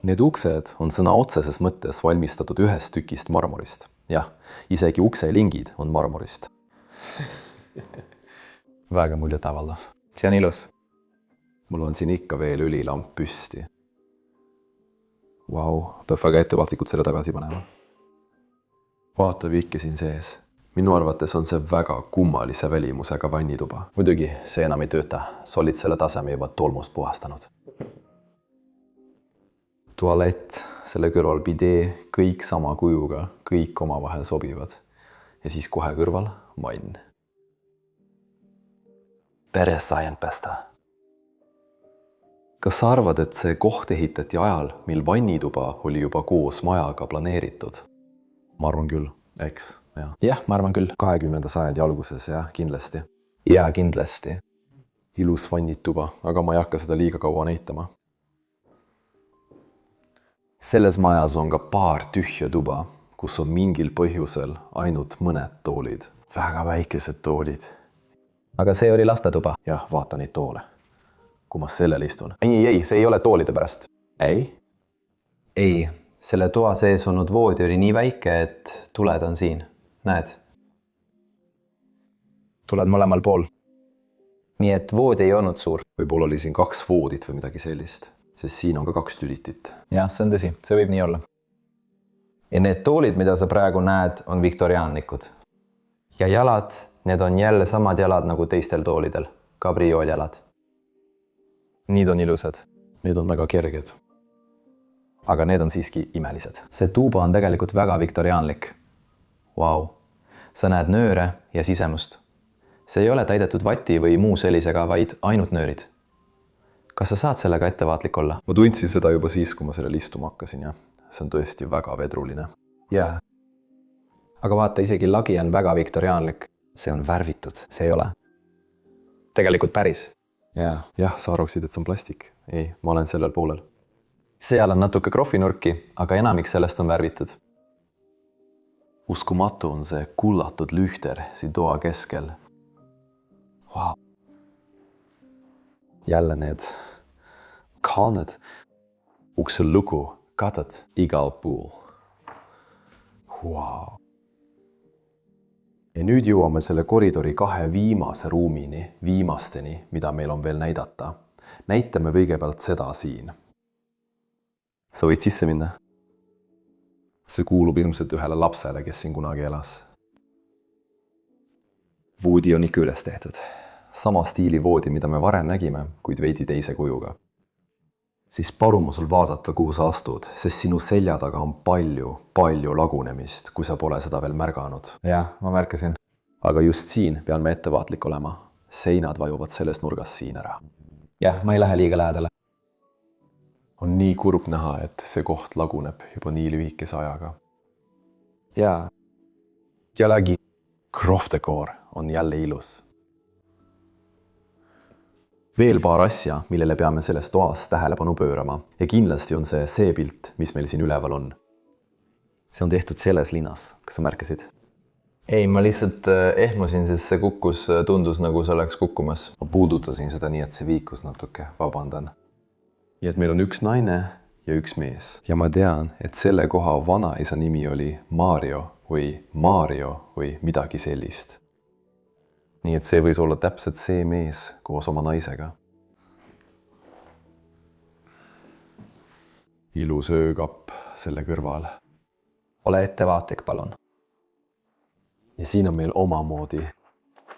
Need uksed on sõna otseses mõttes valmistatud ühest tükist marmorist. Jah, isegi ukselingid on marmorist. Väga muljetavaldav. See on ilus. Mul on siin ikka veel õlilamp püsti. Peab väga ettevaatlikult selle tagasi panema. Vaata viike siin sees. Minu arvates on see väga kummalise välimusega vannituba. Muidugi, see enam ei tööta. Sa olid selle taseme juba tolmust puhastanud. Tualett, selle kõrval bidee, kõik sama kujuga, kõik omavahel sobivad. Ja siis kohe kõrval mann. Peres sain pesta. Kas sa arvad, et see koht ehitati ajal, mil vannituba oli juba koos majaga planeeritud? Ma arvan küll, eks? Jah, ma arvan küll. 20. sajandi alguses, jah, kindlasti. Jaa, kindlasti. Ilus vannituba, aga ma ei hakka seda liiga kaua näitama. Selles majas on ka paar tühja tuba, kus on mingil põhjusel ainult mõned toolid. Väga väikesed toolid. Aga see oli lastetuba. Jah, vaata neid toole. Kui ma sellel istun. Ei, see ei ole toolide pärast. Ei? Ei, selle toa sees olnud voodi oli nii väike, et tuled on siin. Näed? Tuled mõlemal pool. Nii et voodi ei olnud suur. Võib-olla oli siin 2 voodit või midagi sellist. Sest siin on ka 2 tülitit. Jah, see on tõsi. See võib nii olla. Ja need toolid, mida sa praegu näed, on viktoriaanlikud. Ja jalad, need on jälle samad jalad nagu teistel toolidel. Kabriooljalad. Need on ilusad. Need on väga kerged. Aga need on siiski imelised. See tuuba on tegelikult väga viktoriaanlik. Sa näed nööre ja sisemust. See ei ole täidetud vati või muu sellisega, vaid ainult nöörid. Kas sa saad sellega ettevaatlik olla? Ma tundsin seda juba siis, kui ma sellel istuma hakkasin ja see on tõesti väga vedruline. Jaa. Aga vaata, isegi lagi on väga viktoriaanlik. See on värvitud. See ei ole. Tegelikult päris. Jah, sa arvaksid, et see on plastik. Ei, ma olen sellel poolel. seal on natuke krohvinurki, aga enamik sellest on värvitud. uskumatu on see kullatud lühter siin toa keskel. Wow. Jälle need kaaned. Ukse lugu, katad igal pool. Wow. Ja nüüd jõuame selle koridori 2 viimase ruumini, viimasteni, mida meil on veel näidata. Näitame kõigepealt seda siin. Sa võid sisse minna? See kuulub ilmselt ühele lapsele, kes siin kunagi elas. Voodi on ikka üles tehtud. Sama stiili voodi, mida me varem nägime, kuid veidi teise kujuga. Siis palume sul vaadata, kuhu sa astud, sest sinu selja taga on palju lagunemist, kui sa pole seda veel märganud. Jah, ma märkasin. Aga just siin pean me ettevaatlik olema. Seinad vajuvad selles nurgas siin ära. Jah, ma ei lähe liiga lähedale. On nii kurb näha, et see koht laguneb juba nii lühikese ajaga. Jaa. Jällegi, krohvdekoor on jälle ilus. Veel paar asja, millele peame selles toas tähelepanu pöörama. Ja kindlasti on see pilt, mis meil siin üleval on. See on tehtud selles linnas, kas sa märkasid? Ei, ma lihtsalt ehmusin, sest see kukkus, tundus nagu see oleks kukkumas. Ma puudutasin seda nii, et see viikus natuke, vabandan. Ja et meil on üks naine ja üks mees. Ja ma tean, et selle koha vanaisa nimi oli Mario või midagi sellist. Nii et see võis olla täpselt see mees koos oma naisega. Ilus öökapp selle kõrval. Ole ettevaatlik, palun. Ja siin on meil omamoodi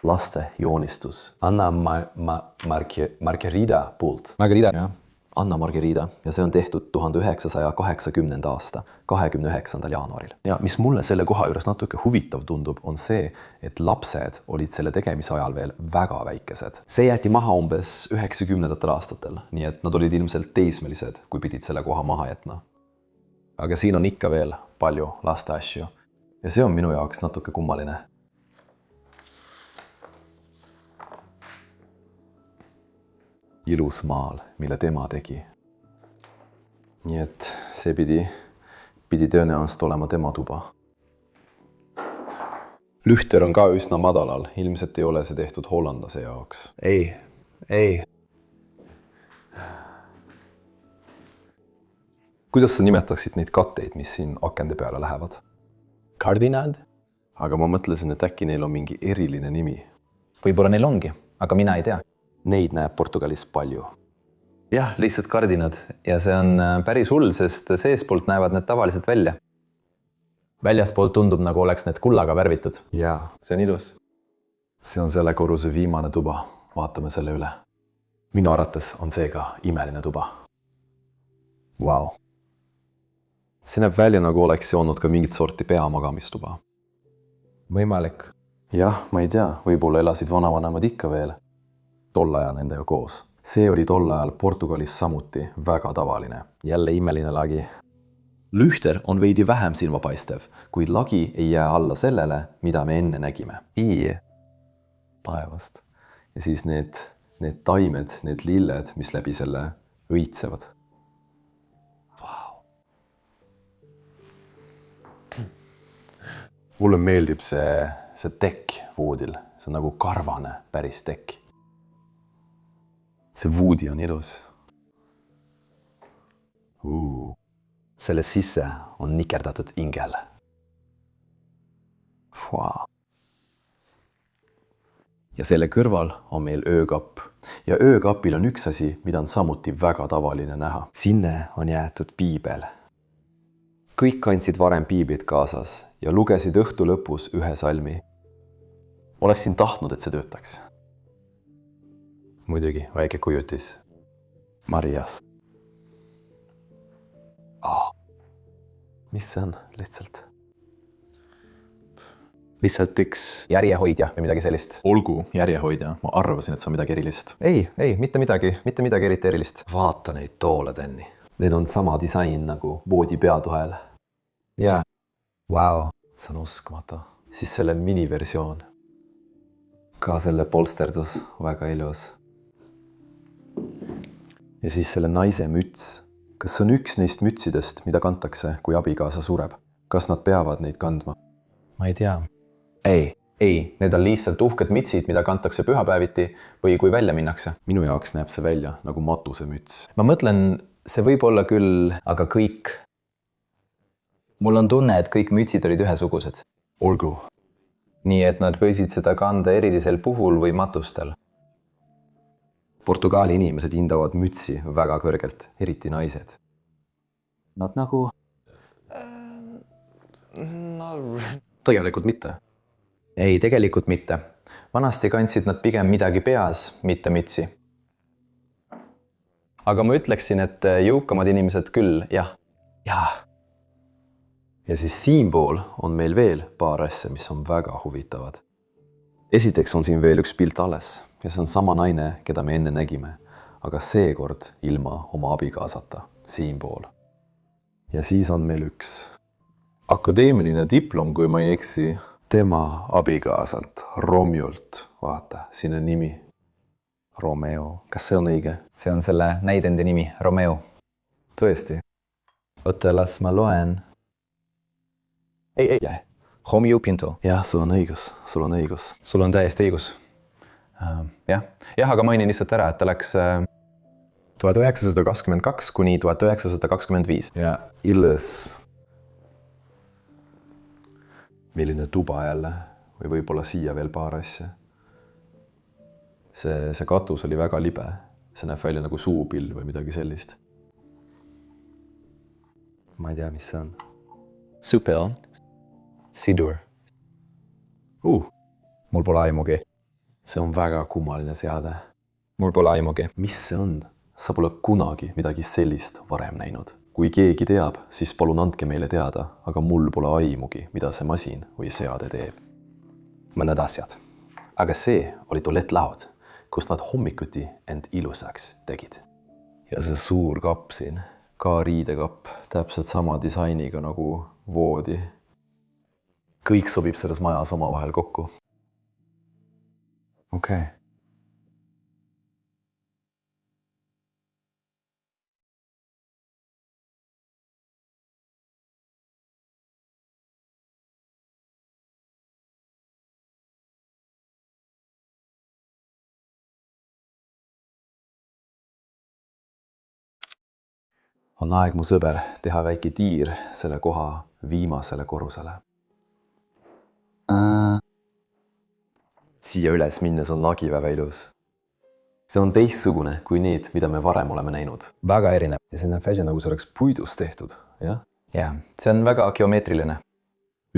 laste joonistus. Anna Margarida pult. Margarida, jah. Anna Margarida ja see on tehtud 1980. aasta 29. jaanuaril. Ja mis mulle selle koha juures natuke huvitav tundub, on see, et lapsed olid selle tegemise ajal veel väga väikesed. See jäeti maha umbes 90. aastatel, nii et nad olid ilmselt teismelised, kui pidid selle koha maha jätma. Aga siin on ikka veel palju laste asju ja see on minu jaoks natuke kummaline. Ilus maal, mille tema tegi. Nii et see pidi tõenäoliselt olema tema tuba. Lühter on ka üsna madalal, ilmselt ei ole see tehtud hollandase jaoks. Ei. Kuidas sa nimetaksid neid katteid, mis siin akende peale lähevad? Kardinad? Aga ma mõtlesin, et äkki neil on mingi eriline nimi. Võib-olla neil ongi, aga mina ei tea. Neid näeb Portugalis palju. Jah, lihtsalt kardinad ja see on päris hull, sest seespoolt näevad need tavaliselt välja. Väljaspoolt tundub, nagu oleks need kullaga värvitud. Jaa, see on ilus. See on selle korruse viimane tuba. Vaatame selle üle. Minu arvates on see ka imeline tuba. Wow. See näeb välja, nagu oleks see olnud ka mingit sorti peamagamistuba. Võimalik. Jah, ma ei tea, võib-olla elasid vanavanemad ikka veel. Tol ajal nendega koos. See oli tol ajal Portugalis samuti väga tavaline. Jälle imeline lagi. Lühter on veidi vähem silmapaistev, kuid lagi ei jää alla sellele, mida me enne nägime. Taevast. Ja siis need taimed, need lilled, mis läbi selle õitsevad. Wow. Mulle meeldib see tekk voodil. See on nagu karvane päris tekk. See voodi on ilus. Selle sisse on nikerdatud ingel. Wow. Ja selle kõrval on meil öökapp. Ja öökapil on üks asi, mida on samuti väga tavaline näha. Sinne on jäetud piibel. Kõik kandsid varem piiblit kaasas ja lugesid õhtu lõpus ühe salmi. Oleksin tahtnud, et see töötaks. Muidugi, väike kujutis. Marias. Mis see on lihtsalt? Lihtsalt üks järjehoidja või midagi sellist. Olgu järjehoidja. Ma arvasin, et see on midagi erilist. Ei, mitte midagi eriti erilist. Vaata neid toole, Tänni. Neil on sama disain nagu voodi peatoel. Jaa. Wow. See on uskumatu. Siis selle miniversioon. Ka selle polsterdus väga ilus. Ja siis selle naise müts, kas see on üks neist mütsidest, mida kantakse, kui abikaasa sureb? Kas nad peavad neid kandma? ma ei tea. ei, need on lihtsalt uhked mütsid, mida kantakse pühapäeviti või kui välja minnakse. Minu jaoks näeb see välja nagu matusemüts. ma mõtlen, see võib olla küll, aga kõik. mul on tunne, et kõik mütsid olid ühesugused. Olgu. nii et nad võisid seda kanda erilisel puhul või matustel. Portugali inimesed hindavad mütsi väga kõrgelt, eriti naised. Nad nagu... Tegelikult mitte. ei, tegelikult mitte. Vanasti kandsid nad pigem midagi peas, mitte mütsi. aga ma ütleksin, et jõukamad inimesed küll, jah. Ja siis siinpool on meil veel paar asja, mis on väga huvitavad. Esiteks on siin veel üks pilt alles ja see on sama naine, keda me enne nägime, aga seekord ilma oma abikaasata siinpool. Ja siis on meil üks akadeemiline diplom, kui ma ei eksi. tema abikaasalt, Romult. Vaata, siin on nimi. Romeo. Kas see on õige? See on selle näidendi nimi, Romeo. Tõesti? oota, las ma loen. ei. Romeo Pinto. Jah, sul on õigus. sul on täiesti õigus. jah, aga mainin lihtsalt ära, et ta läks 1922 kuni 1925. Ja illes. Milline tuba jälle või võib-olla siia veel paar asja. See katus oli väga libe. See näeb välja nagu suupill või midagi sellist. Ma ei tea, mis see on. Super. Sidur. Mul pole aimugi. See on väga kummaline seade. Mul pole aimugi. Mis see on? Sa pole kunagi midagi sellist varem näinud. Kui keegi teab, siis palun andke meile teada, aga mul pole aimugi, mida see masin või seade teeb. Mõned asjad. Aga see oli tualettlaud, kus nad hommikuti end ilusaks tegid. Ja see suur kapp siin, ka riidekapp, täpselt sama disainiga nagu voodi. Kõik sobib selles majas omavahel kokku. Okei. On aeg, mu sõber, teha väike tiir selle koha viimasele korrusele. Siia üles minnes on lagi väga ilus. See on teistsugune kui need, mida me varem oleme näinud. Väga erinev. Ja see näeb välja, nagu see oleks puidust tehtud, jah? jah, see on väga geomeetriline.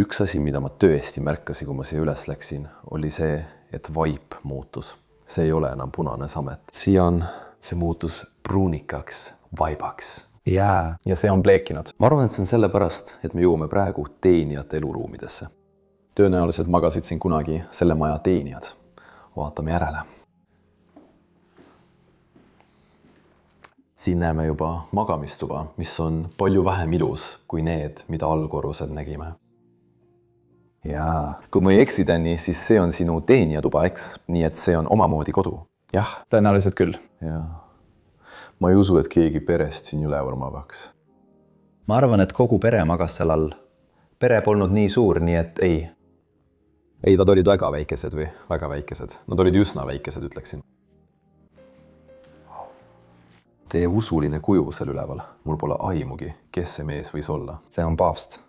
Üks asi, mida ma tõesti märkasin, kui ma siia üles läksin, oli see, et vaip muutus. See ei ole enam punane samet. Siia on see muutus pruunikaks, vaibaks. Ja see on pleekinud. Ma arvan, et see on sellepärast, et me jõuame praegu teenijate eluruumidesse. Tõenäoliselt magasid siin kunagi selle maja teenijad. Vaatame järele. Siin näeme juba magamistuba, mis on palju vähem ilus kui need, mida allkorrusel nägime. Ja kui ma ei eksi, Danny, siis see on sinu teenijatuba, eks? Nii et see on omamoodi kodu. Jah. Tõenäoliselt küll. Jaa. Ma ei usu, et keegi perest siin üleval magaks. Ma arvan, et kogu pere magas seal all. Pere polnud nii suur, nii et ei. Ei, nad olid väga väikesed või väga väikesed. Nad olid üsna väikesed, ütleksin. Teie usuline kuju seal üleval. Mul pole aimugi, kes see mees võis olla. See on paavst.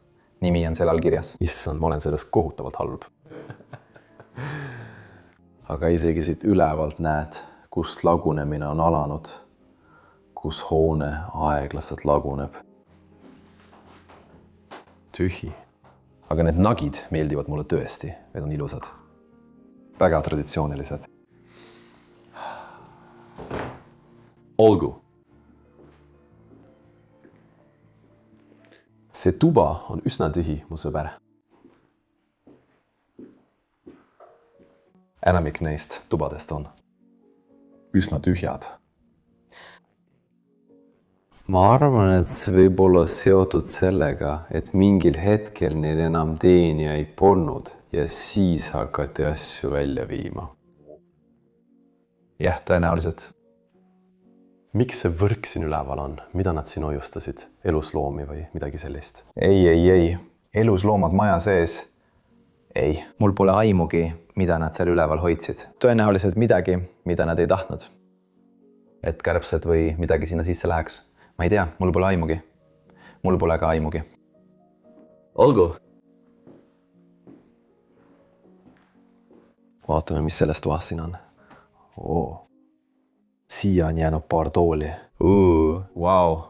Nimi on seal all kirjas. Issand, ma olen sellest kohutavalt halb. Aga isegi siit ülevalt näed, kust lagunemine on alanud. Kus hoone aeglaselt laguneb. Tühi. Aga need nagid meeldivad mulle tõesti. Need on ilusad. Väga traditsioonilised. Olgu. See tuba on üsna tühi, mu sõber. Enamik neist tubadest on üsna tühjad. Ma arvan, et see võib olla seotud sellega, et mingil hetkel neil enam teenijaid polnud ja siis hakati asju välja viima. Jah, tõenäoliselt. miks see võrk siin üleval on? Mida nad siin hoiustasid? Elusloomi või midagi sellist? ei. Elusloomad maja sees? Ei. Mul pole aimugi, mida nad seal üleval hoidsid. Tõenäoliselt midagi, mida nad ei tahtnud. Et kärbsed või midagi sinna sisse läheks. Ma ei tea, mul pole aimugi. Mul pole ka aimugi. Olgu. Vaatame, mis selles toas siin on. Siia on jäänud paar tooli. Wow.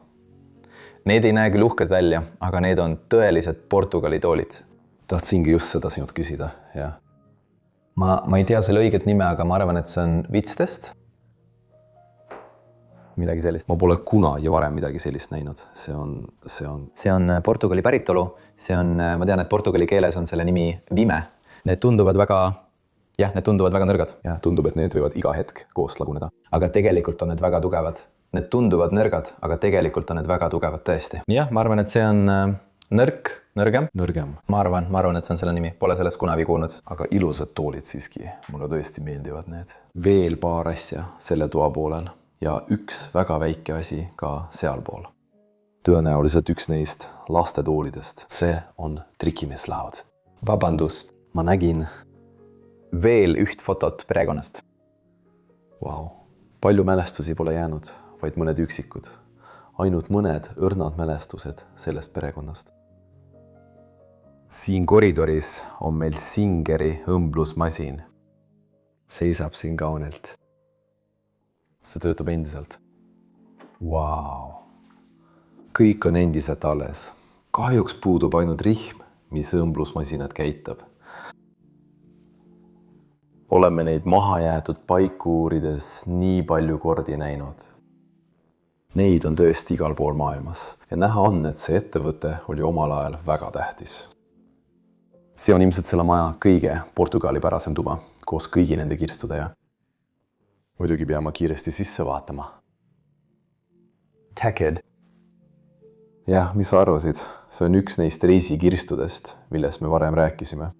Need ei näe küll uhked välja, aga need on tõelised Portugali toolid. Tahtsingi just seda sinult küsida, jah. Ma ei tea selle õiget nime, aga ma arvan, et see on vitstest. Midagi sellist. Ma pole kunagi varem midagi sellist näinud. See on Portugali päritolu. Ma tean, et portugali keeles on selle nimi vime. Need tunduvad väga nõrgad. Jah, tundub, et need võivad iga hetk koos laguneda. Aga tegelikult on need väga tugevad. Need tunduvad nõrgad, aga tegelikult on need väga tugevad tõesti. Jah, ma arvan, et see on nõrgem. Ma arvan, et see on selle nimi. Pole sellest kunagi kuulnud. Aga ilusad toolid siiski. Mulle tõesti meeldivad need. Veel paar asja selle toa poolel ja üks väga väike asi ka sealpool. Tõenäoliselt üks neist lastetoolidest. See on trikimeeslaud. Vabandust. Ma nägin veel üht fotot perekonnast. Wow. Palju mälestusi pole jäänud, vaid mõned üksikud. Ainult mõned õrnad mälestused sellest perekonnast. Siin koridoris on meil Singeri õmblusmasin. Seisab siin kaunelt. See töötab endiselt. Wow. Kõik on endiselt alles. Kahjuks puudub ainult rihm, mis õmblusmasinad käitab. Oleme neid maha jäetud paiku uurides nii palju kordi näinud. Neid on tõesti igal pool maailmas ja näha on, et see ettevõte oli omal ajal väga tähtis. See on ilmselt selle maja kõige Portugali pärasem tuba koos kõigi nende kirstudega. Muidugi peame kiiresti sisse vaatama. Taked. Jah, mis sa arvasid? See on üks neist reisikirstudest, millest me varem rääkisime.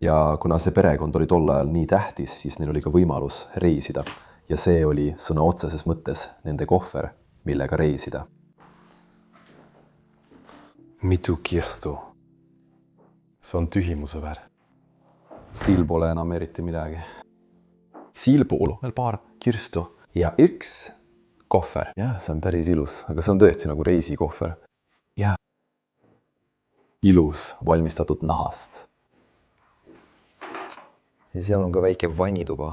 Ja kuna see perekond oli tol ajal nii tähtis, siis neil oli ka võimalus reisida. Ja see oli sõna otseses mõttes nende kohver, millega reisida. Mitu kirstu. See on tühimuse väär. Siil pole enam eriti midagi. Siil pool veel paar kirstu. Ja üks kohver. Jah, see on päris ilus, aga see on tõesti nagu reisikohver. Ja. Ilus, valmistatud nahast. Ja seal on ka väike vannituba.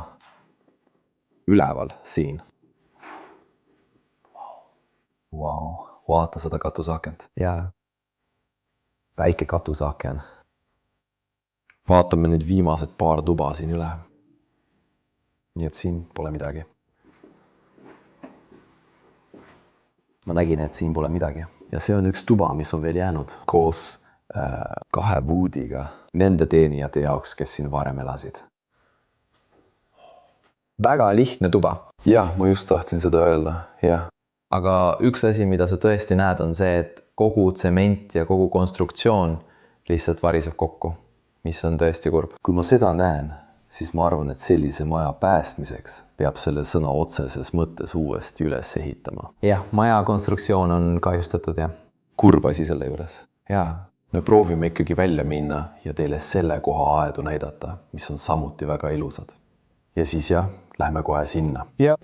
Üleval, siin. Wow. Vaata seda katusakent. Jaa. Väike katusaken. Vaatame need viimased paar tuba siin üle. Nii et siin pole midagi. Ma nägin, et siin pole midagi. Ja see on üks tuba, mis on veel jäänud koos 2 voodiga nende teenijate jaoks, kes siin varem elasid. Väga lihtne tuba. Jah, ma just tahtsin seda öelda, jah. Aga üks asi, mida sa tõesti näed, on see, et kogu tsement ja kogu konstruktsioon lihtsalt variseb kokku, mis on tõesti kurb. Kui ma seda näen, siis ma arvan, et sellise maja päästmiseks peab selle sõna otseses mõttes uuesti üles ehitama. Jah, maja konstruktsioon on kahjustatud, jah. Kurb asi selle juures. Jaa. Me proovime ikkagi välja minna ja teile selle koha aedu näidata, mis on samuti väga ilusad. Ja siis jah, lähme kohe sinna. Ja.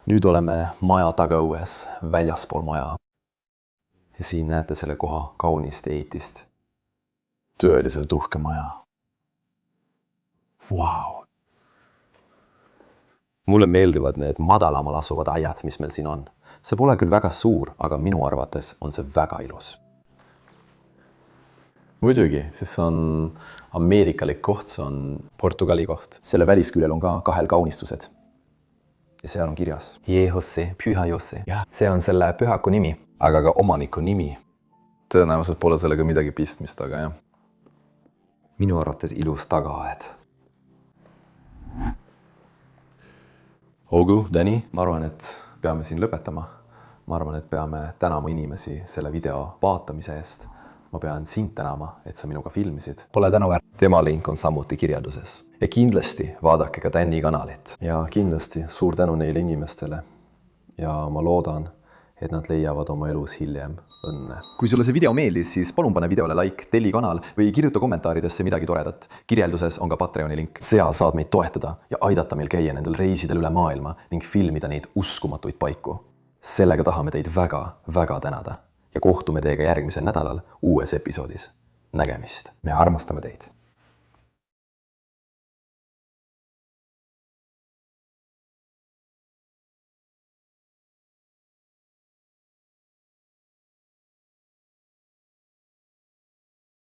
Nüüd oleme maja tagaõues, väljaspool maja. Ja siin näete selle koha kaunist ehitist. Tõeliselt uhke maja. Wow. Mulle meeldivad need madalamal asuvad aiad, mis meil siin on. See pole küll väga suur, aga minu arvates on see väga ilus. Muidugi, sest see on ameerikalik koht, see on Portugali koht. Selle välisküljel on ka 2 kaunistused. Ja seal on kirjas. Jehossi, Püha Jossi. See on selle pühaku nimi. Aga ka omaniku nimi. Tõenäoliselt pole sellega midagi pistmist, aga jah. minu arvates ilus tagaaed. Ogu, Danny? Ma arvan, et peame siin lõpetama. Ma arvan, et peame tänama inimesi selle video vaatamise eest. Ma pean sind tänama, et sa minuga filmisid. Pole tänuväärt. Tema link on samuti kirjelduses. Ja kindlasti vaadake ka Danny kanalit. Ja kindlasti suur tänu neile inimestele. Ja ma loodan, et nad leiavad oma elus hiljem õnne. Kui sulle see video meeldis, siis palun pane videole like, telli kanal või kirjuta kommentaaridesse midagi toredat. Kirjelduses on ka Patreoni link. Seal saad meid toetada ja aidata meil käia nendel reisidel üle maailma ning filmida neid uskumatuid paiku. Sellega tahame teid väga tänada. Ja kohtume teiega järgmisel nädalal uues episoodis. Nägemist! Me armastame teid!